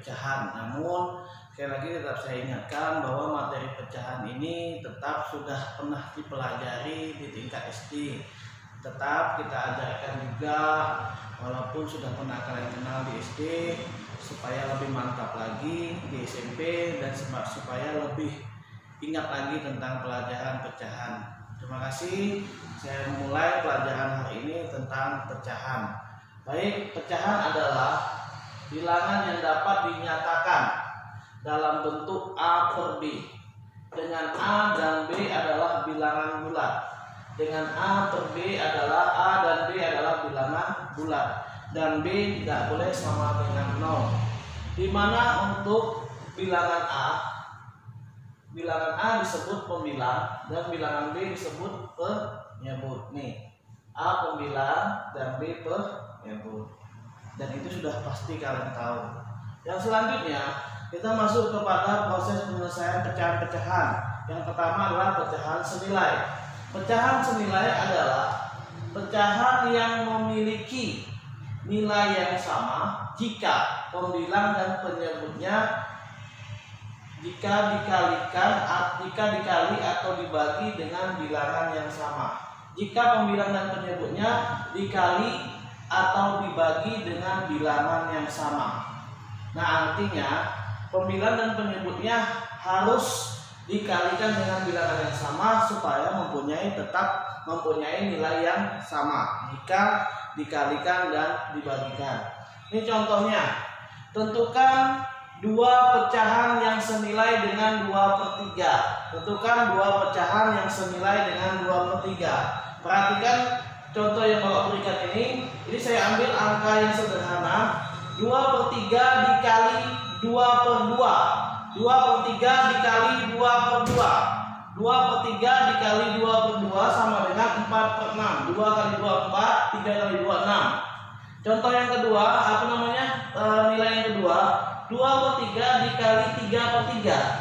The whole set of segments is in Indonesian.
pecahan. Namun sekali lagi tetap saya ingatkan bahwa materi pecahan ini tetap sudah pernah dipelajari di tingkat SD. Tetap kita ajarkan juga walaupun sudah pernah kalian kenal di SD, supaya lebih mantap lagi di SMP dan supaya lebih ingat lagi tentang pelajaran pecahan. Terima kasih. Saya memulai pelajaran hari ini tentang pecahan. Baik, pecahan adalah bilangan yang dapat dinyatakan dalam bentuk A per B, dengan A dan B adalah bilangan bulat, dengan A per B adalah A dan B adalah bilangan bulat, dan B tidak boleh sama dengan 0. Di mana untuk bilangan A disebut pembilang dan bilangan B disebut penyebut. Nih, A pembilang dan B penyebut. Dan itu sudah pasti kalian tahu. Yang selanjutnya kita masuk kepada proses penyelesaian pecahan-pecahan. Yang pertama adalah pecahan senilai. Pecahan senilai adalah pecahan yang memiliki nilai yang sama jika pembilang dan penyebutnya jika dikali atau dibagi dengan bilangan yang sama. Jika pembilang dan penyebutnya dikali atau dibagi dengan bilangan yang sama. Nah, artinya pembilang dan penyebutnya harus dikalikan dengan bilangan yang sama supaya tetap mempunyai nilai yang sama jika dikalikan dan dibagikan. Ini contohnya, tentukan dua pecahan yang senilai dengan 2/3. Tentukan dua pecahan yang senilai dengan 2/3. Perhatikan contoh yang Bapak berikan ini saya ambil angka yang sederhana, 2/3 dikali 2/2. 2/3 dikali 2/2. 2/3 dikali 2/2 sama dengan 4/6. 2 kali 2 4, 3 kali 2 6. Contoh yang kedua, nilai yang kedua, 2/3 dikali 3/3.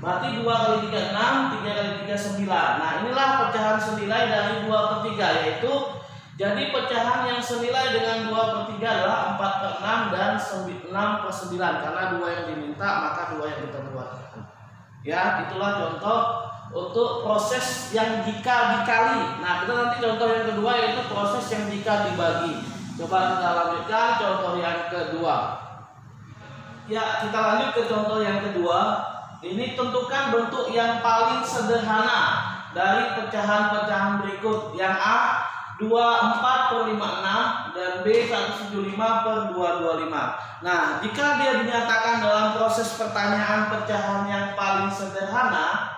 Berarti 2 kali 3 6, 3 kali 3 9. Nah, inilah pecahan senilai dari 2/3, yaitu jadi pecahan yang senilai dengan 2/3 adalah 4/6 dan 6/9. Karena 2 yang diminta, maka 2 yang kita buatkan. Ya, itulah contoh untuk proses yang jika dikali. Nah, kita nanti contoh yang kedua yaitu proses yang jika dibagi. Coba kita lanjutkan contoh yang kedua. Ya, kita lanjut ke contoh yang kedua. Ini tentukan bentuk yang paling sederhana dari pecahan-pecahan berikut. Yang A 24/56 dan B 175/225. Nah, jika dia dinyatakan dalam proses pertanyaan pecahan yang paling sederhana,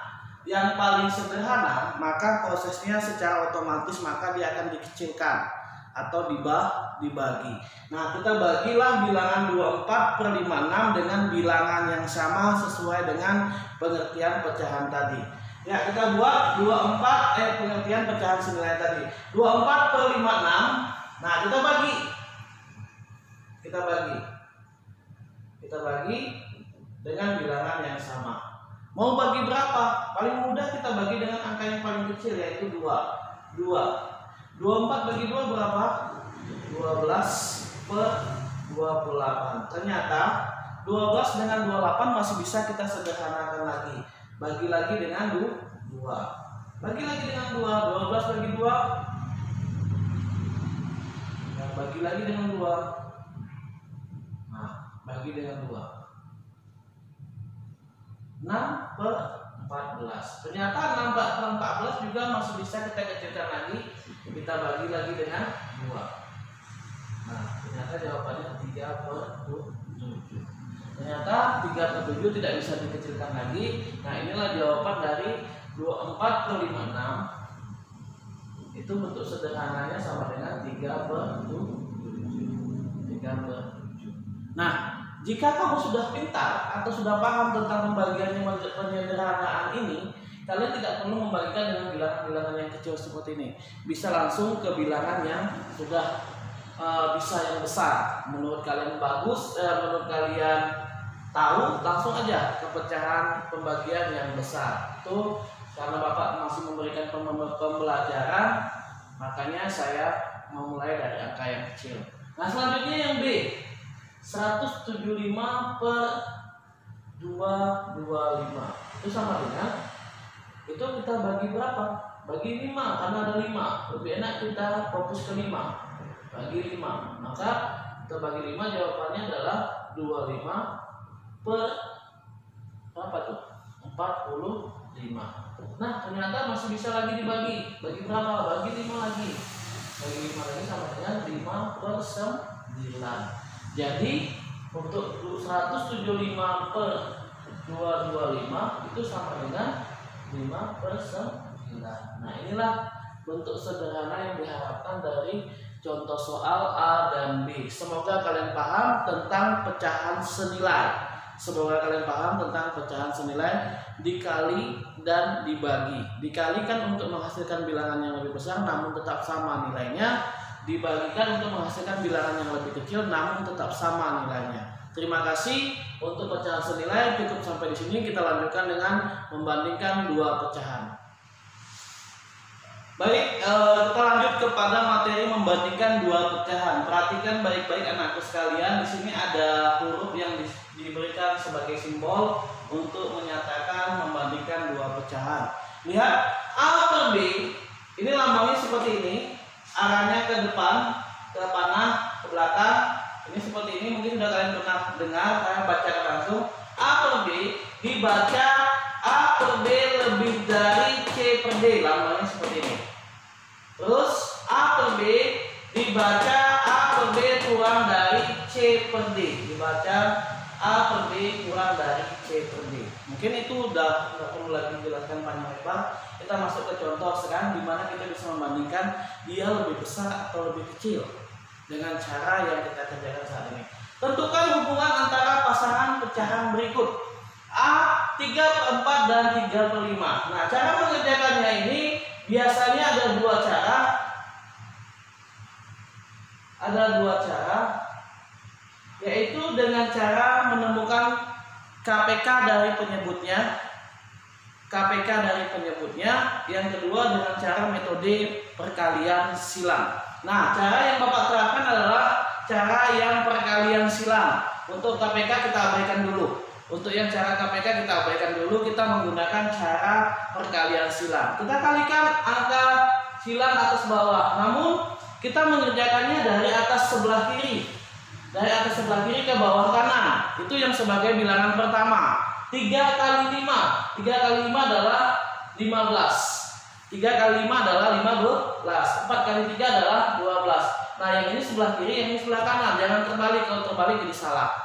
maka prosesnya secara otomatis maka dia akan dikecilkan atau dibagi. Nah, kita bagilah bilangan 24/56 dengan bilangan yang sama sesuai dengan pengertian pecahan tadi. Ya, kita buat pengertian pecahan senilai tadi. 24/56. Nah, kita bagi dengan bilangan yang sama. Mau bagi berapa? Paling mudah kita bagi dengan angka yang paling kecil, yaitu 2. 24 bagi 2 berapa? 12/28. Ternyata 12 dengan 28 masih bisa kita sederhanakan lagi. Bagi lagi dengan 2. Bagi lagi dengan 2. 12 bagi 2. Nah, bagi lagi dengan 2. Nah, bagi dengan 2. 6/14. Ternyata 6/14 juga masih bisa kita kecilkan lagi. Kita bagi lagi dengan 2. Nah, ternyata jawabannya 3/7. Ternyata 3/7 tidak bisa dikecilkan lagi. Nah, inilah jawaban dari 24/56. Itu bentuk sederhananya sama dengan 3/7. Nah, jika kamu sudah pintar atau sudah paham tentang pembagian penyederhanaan ini, kalian tidak perlu membagikan dengan bilangan-bilangan yang kecil seperti ini. Bisa langsung ke bilangan yang sudah bisa yang besar. Menurut kalian bagus, menurut kalian tahu, langsung aja ke pecahan pembagian yang besar. Itu karena Bapak masih memberikan pembelajaran, makanya saya memulai dari angka yang kecil. Nah, selanjutnya yang B. 175 per 225 itu sama dengan, itu kita bagi berapa? Bagi 5, karena ada 5. Lebih enak kita fokus ke 5. Bagi 5. Maka kita bagi 5, jawabannya adalah 25 per berapa tuh? 45. Nah, ternyata masih bisa lagi dibagi. Bagi berapa? Bagi 5 lagi. Bagi 5 lagi sama dengan 5 per 9. Jadi untuk 175 per 225 itu sama dengan 5 per 9. Nah, inilah bentuk sederhana yang diharapkan dari contoh soal A dan B. Semoga kalian paham tentang pecahan senilai. Semoga kalian paham tentang pecahan senilai dikali dan dibagi. Dikali kan untuk menghasilkan bilangan yang lebih besar namun tetap sama nilainya. Dibagikan untuk menghasilkan bilangan yang lebih kecil namun tetap sama nilainya. Terima kasih untuk pecahan senilai. Cukup sampai di sini. Kita lanjutkan dengan membandingkan dua pecahan. Baik, kita lanjut kepada materi membandingkan dua pecahan. Perhatikan baik-baik anakku sekalian. Di sini ada huruf yang diberikan sebagai simbol untuk menyatakan membandingkan dua pecahan. Lihat, A per B. Ini lambangnya seperti ini. Arahnya ke depan, ke kanan, ke belakang. Ini seperti ini. Mungkin sudah kalian pernah dengar. Saya bacakan langsung. A per B dibaca A per B lebih dari C per D. Lambangnya seperti ini. Terus A per B dibaca A per B kurang dari C per D. Dibaca A per B kurang dari C per D. Mungkin itu udah nggak perlu lagi dijelaskan panjang lebar. Kita masuk ke contoh sekarang, di mana kita bisa membandingkan dia lebih besar atau lebih kecil dengan cara yang kita kerjakan saat ini. Tentukan hubungan antara pasangan pecahan berikut. A 3/4 dan 3/5. Nah, cara mengerjakannya ini biasanya ada dua cara. Yaitu dengan cara menemukan KPK dari penyebutnya. Yang kedua dengan cara metode perkalian silang. Nah, cara yang Bapak terapkan adalah cara yang perkalian silang. Untuk KPK kita abaikan dulu. Untuk yang cara KPK kita abaikan dulu. Kita menggunakan cara perkalian silang. Kita kalikan angka silang atas bawah. Namun kita mengerjakannya dari atas sebelah kiri. Dari atas sebelah kiri ke bawah kanan. Itu yang sebagai bilangan pertama. 3 kali 5. 3 kali 5 adalah 15. 3 kali 5 adalah 15. 4 kali 3 adalah 12. Nah, yang ini sebelah kiri, yang ini sebelah kanan. Jangan terbalik. Kalau terbalik jadi salah.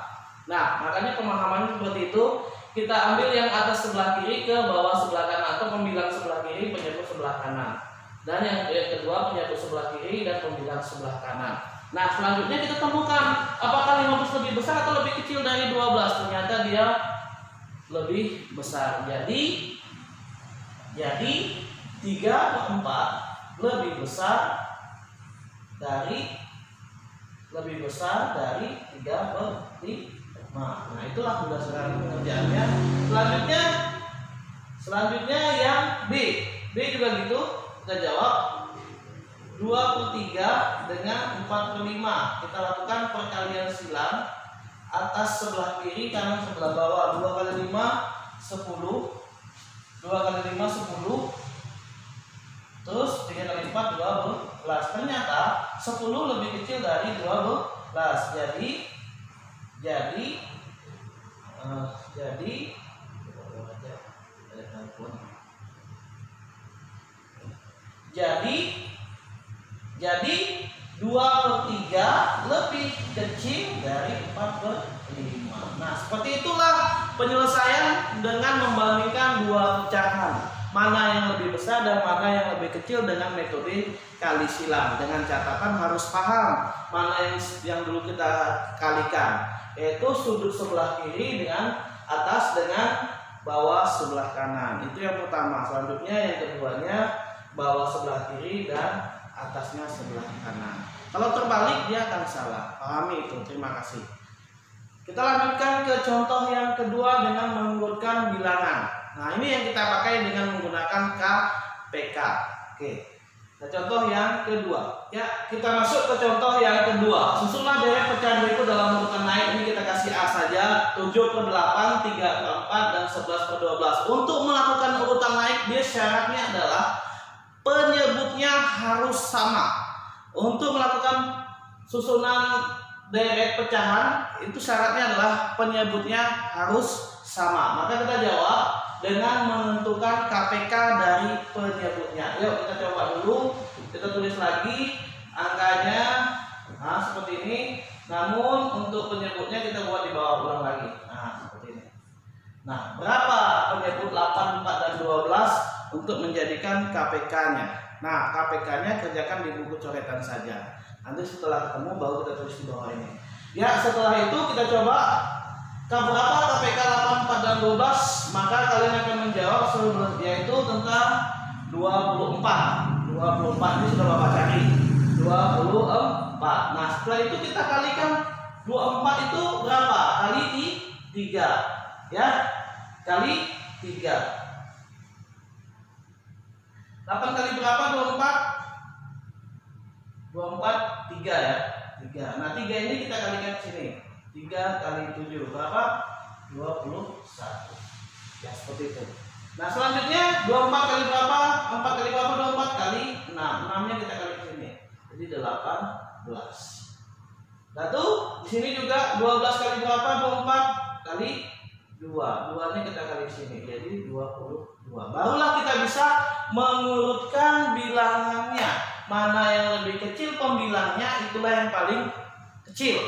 Nah, makanya pemahamannya seperti itu. Kita ambil yang atas sebelah kiri ke bawah sebelah kanan, atau pembilang sebelah kiri, penyebut sebelah kanan. Dan yang kedua penyebut sebelah kiri dan pembilang sebelah kanan. Nah, selanjutnya kita temukan apakah 15 lebih besar atau lebih kecil dari 12. Ternyata dia lebih besar. Jadi 3/4 lebih besar dari 3/5. Nah, itulah berdasarkan pengerjaannya. Selanjutnya yang B. B juga gitu. Kita jawab 2/3 dengan 4/5. Kita lakukan perkalian silang atas sebelah kiri, kanan sebelah bawah. 2 kali 5 10. 2 kali 5 10. Terus 3 kali 4 12. Ternyata 10 lebih kecil dari 12. Jadi 2/3 lebih kecil dari 4/5. Nah, seperti itulah penyelesaian dengan membandingkan dua pecahan. Mana yang lebih besar dan mana yang lebih kecil dengan metode kali silang. Dengan catatan harus paham mana yang dulu kita kalikan, yaitu sudut sebelah kiri dengan atas dengan bawah sebelah kanan. Itu yang pertama. Selanjutnya yang keduanya bawah sebelah kiri dan atasnya sebelah kanan. Kalau terbalik dia akan salah. Pahami itu. Terima kasih. Kita lanjutkan ke contoh yang kedua dengan mengurutkan bilangan. Nah, ini yang kita pakai dengan menggunakan KPK. Oke. Nah, contoh yang kedua. Ya, kita masuk ke contoh yang kedua. Susunlah deret pecahan berikut dalam urutan naik. Ini kita kasih A saja. 7/8, 3/4, dan 11/12. Untuk melakukan urutan naik, dia syaratnya adalah penyebutnya harus sama. Untuk melakukan susunan deret pecahan, itu syaratnya adalah penyebutnya harus sama. Maka kita jawab dengan menentukan KPK dari penyebutnya. Yuk kita coba dulu. Kita tulis lagi angkanya. Nah, seperti ini. Namun untuk penyebutnya kita buat di bawah, ulang lagi. Nah, seperti ini. Nah, berapa penyebut 8, 4, dan 12 untuk menjadikan KPK-nya? Nah, KPK-nya kerjakan di buku coretan saja. Nanti setelah ketemu baru kita tulis di bawah ini. Ya, setelah itu kita coba berapa KPK 8, 4, dan 12. Maka kalian akan menjawab yaitu tentang 24. 24 ini sudah Bapak cari. 24. Nah, setelah itu kita kalikan 24 itu berapa? Kali 3. Ya, kali 3. 8 kali berapa? 24. 24 3 ya. 3. Nah, 3 ini kita kalikan ke sini. 3 kali 7 berapa? 21. Ya, seperti itu. Nah, selanjutnya 24 kali berapa? 4 kali berapa? 24 kali 6. 6-nya kita kali ke sini. Jadi 18. Lalu di sini juga 12 kali berapa? 24 kali 2. 2-nya kita kali ke sini. Jadi 22. Barulah kita bisa mengurutkan bilangannya. Mana yang lebih kecil pembilangnya, itulah yang paling kecil.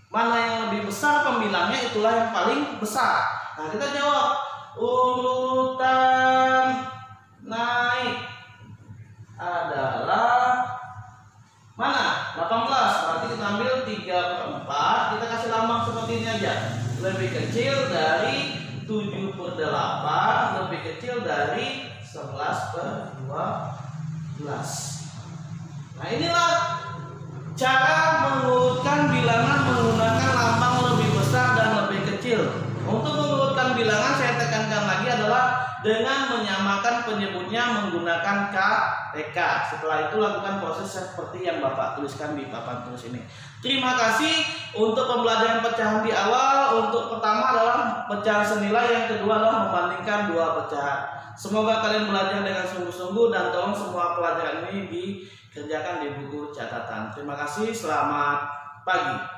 Mana yang lebih besar pembilangnya, itulah yang paling besar. Nah, kita jawab urutan naik adalah mana? 18. Berarti kita ambil 3/4. Kita kasih lambang seperti ini aja. Lebih kecil dari 7/8, lebih kecil dari 11/12. Nah, inilah cara mengurutkan bilangan menggunakan lambang lebih besar dan lebih kecil. Untuk mengurutkan bilangan, saya tekankan lagi, adalah dengan menyamakan penyebutnya menggunakan KPK. Setelah itu lakukan proses seperti yang Bapak tuliskan di papan tulis ini. Terima kasih untuk pembelajaran pecahan di awal. Untuk pertama adalah pecahan senilai, yang kedua adalah membandingkan dua pecahan. Semoga kalian belajar dengan sungguh-sungguh dan tolong semua pelajaran ini dikerjakan di buku catatan. Terima kasih, selamat pagi.